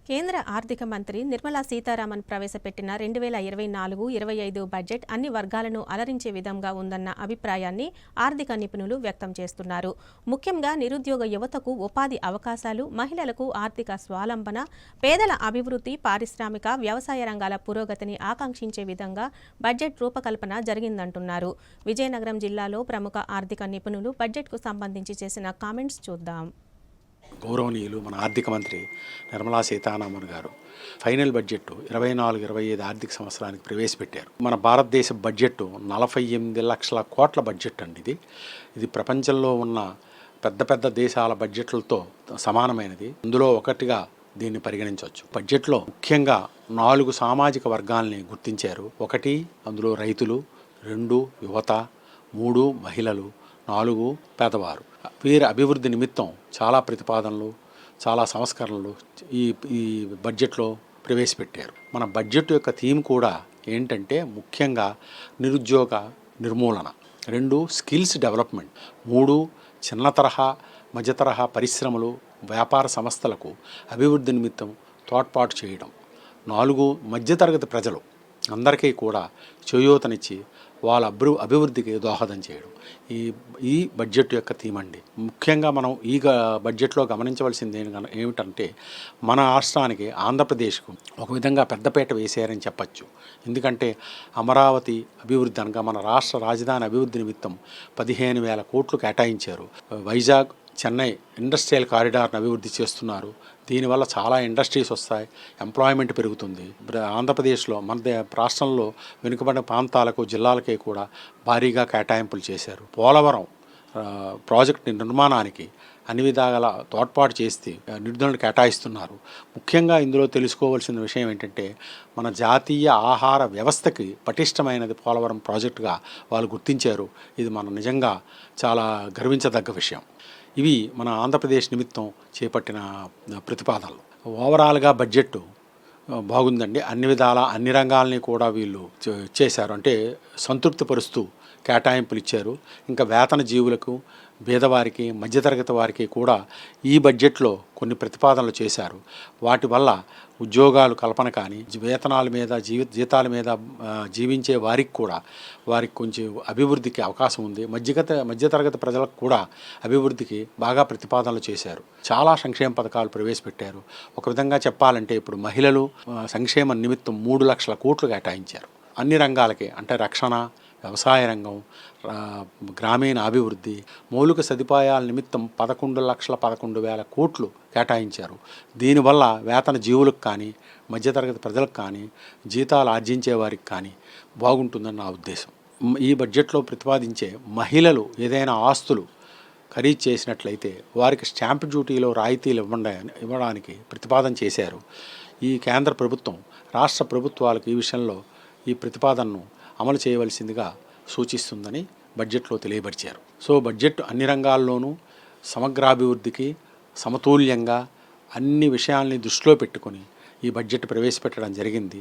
కేంద్ర ఆర్థిక మంత్రి నిర్మలా సీతారామన్ ప్రవేశపెట్టిన 2024-25 బడ్జెట్ అన్ని వర్గాలను అలరించే విధంగా ఉందన్న అభిప్రాయాన్ని ఆర్థిక నిపుణులు వ్యక్తం చేస్తున్నారు. ముఖ్యంగా నిరుద్యోగ యువతకు ఉపాధి అవకాశాలు, మహిళలకు ఆర్థిక స్వావలంబన, పేదల అభివృద్ధి, పారిశ్రామిక, వ్యవసాయ రంగాల పురోగతిని ఆకాంక్షించే విధంగా బడ్జెట్ రూపకల్పన జరిగిందంటున్నారు. విజయనగరం జిల్లాలో ప్రముఖ ఆర్థిక నిపుణులు బడ్జెట్కు సంబంధించి చేసిన కామెంట్స్ చూద్దాం. గౌరవనీయులు మన ఆర్థిక మంత్రి నిర్మలా సీతారామన్ గారు ఫైనల్ బడ్జెట్ 24-25 ఆర్థిక సంవత్సరానికి ప్రవేశపెట్టారు. మన భారతదేశ బడ్జెట్ 48 లక్షల కోట్ల బడ్జెట్ అండి. ఇది ప్రపంచంలో ఉన్న పెద్ద పెద్ద దేశాల బడ్జెట్లతో సమానమైనది. అందులో ఒకటిగా దీన్ని పరిగణించవచ్చు. బడ్జెట్లో ముఖ్యంగా 4 సామాజిక వర్గాల్ని గుర్తించారు. 1 అందులో రైతులు, 2 యువత, 3 మహిళలు, 4 పేదవారు. వీరి అభివృద్ధి నిమిత్తం చాలా ప్రతిపాదనలు, చాలా సంస్కరణలు ఈ బడ్జెట్లో ప్రవేశపెట్టారు. మన బడ్జెట్ యొక్క థీమ్ కూడా ఏంటంటే ముఖ్యంగా నిరుద్యోగ నిర్మూలన, 2 స్కిల్స్ డెవలప్మెంట్, 3 చిన్న తరహా మధ్య తరహా పరిశ్రమలు, వ్యాపార సంస్థలకు అభివృద్ధి నిమిత్తం తోడ్పాటు చేయడం, 4 మధ్యతరగతి ప్రజలు అందరికీ కూడా చేయూతనిచ్చి వాళ్ళ అభివృద్ధికి దోహదం చేయడం ఈ బడ్జెట్ యొక్క థీమ్ అండి. ముఖ్యంగా మనం ఈ బడ్జెట్లో గమనించవలసింది ఏమిటంటే మన రాష్ట్రానికి, ఆంధ్రప్రదేశ్కు ఒక విధంగా పెద్దపీట వేసారని చెప్పచ్చు. ఎందుకంటే అమరావతి అభివృద్ధి అనగా మన రాష్ట్ర రాజధాని అభివృద్ధి నిమిత్తం 15,000 కోట్లు కేటాయించారు. వైజాగ్, చెన్నై ఇండస్ట్రియల్ కారిడార్ను అభివృద్ధి చేస్తున్నారు. దీనివల్ల చాలా ఇండస్ట్రీస్ వస్తాయి, ఎంప్లాయ్మెంట్ పెరుగుతుంది. ఆంధ్రప్రదేశ్లో మన రాష్ట్రంలో వెనుకబడిన ప్రాంతాలకు, జిల్లాలకి కూడా భారీగా కేటాయింపులు చేశారు. పోలవరం ప్రాజెక్టు నిర్మాణానికి అన్ని విధాల తోడ్పాటు చేసి నిధులను కేటాయిస్తున్నారు. ముఖ్యంగా ఇందులో తెలుసుకోవాల్సిన విషయం ఏంటంటే మన జాతీయ ఆహార వ్యవస్థకి పటిష్టమైనది పోలవరం ప్రాజెక్టుగా వాళ్ళు గుర్తించారు. ఇది మన నిజంగా చాలా గర్వించదగ్గ విషయం. ఇవి మన ఆంధ్రప్రదేశ్ నిమిత్తం చేపట్టిన ప్రతిపాదనలు. ఓవరాల్గా బడ్జెట్ బాగుందండి. అన్ని విధాల అన్ని రంగాలని కూడా వీళ్ళు చేశారు. అంటే సంతృప్తిపరుస్తూ కేటాయింపులు ఇచ్చారు. ఇంకా వేతన జీవులకు, పేదవారికి, మధ్యతరగతి వారికి కూడా ఈ బడ్జెట్లో కొన్ని ప్రతిపాదనలు చేశారు. వాటి వల్ల ఉద్యోగాలు కల్పన కానీ, వేతనాల మీద, జీతాల మీద జీవించే వారికి కూడా వారికి కొంచెం అభివృద్ధికి అవకాశం ఉంది. మధ్యతరగతి ప్రజలకు కూడా అభివృద్ధికి బాగా ప్రతిపాదనలు చేశారు. చాలా సంక్షేమ పథకాలు ప్రవేశపెట్టారు. ఒక విధంగా చెప్పాలంటే ఇప్పుడు మహిళలు సంక్షేమ నిమిత్తం 3 లక్షల కోట్లు కేటాయించారు. అన్ని రంగాలకి, అంటే రక్షణ, వ్యవసాయ రంగం, గ్రామీణ అభివృద్ధి, మౌలిక సదుపాయాల నిమిత్తం 11,11,000 కోట్లు కేటాయించారు. దీనివల్ల వేతన జీవులకు కానీ, మధ్యతరగతి ప్రజలకు కానీ, జీతాలు ఆర్జించే వారికి కానీ బాగుంటుందని నా ఉద్దేశం. ఈ బడ్జెట్లో ప్రతిపాదించే మహిళలు ఏదైనా ఆస్తులు ఖరీదు చేసినట్లయితే వారికి స్టాంప్ డ్యూటీలో రాయితీలు ఇవ్వడానికి ప్రతిపాదన చేశారు. ఈ కేంద్ర ప్రభుత్వం రాష్ట్ర ప్రభుత్వాలకు ఈ విషయంలో ఈ ప్రతిపాదనను అమలు చేయవలసిందిగా సూచిస్తుందని బడ్జెట్లో తెలియపరిచారు. సో బడ్జెట్ అన్ని రంగాల్లోనూ సమగ్రాభివృద్ధికి సమతుల్యంగా అన్ని విషయాల్ని దృష్టిలో పెట్టుకొని ఈ బడ్జెట్ ప్రవేశపెట్టడం జరిగింది.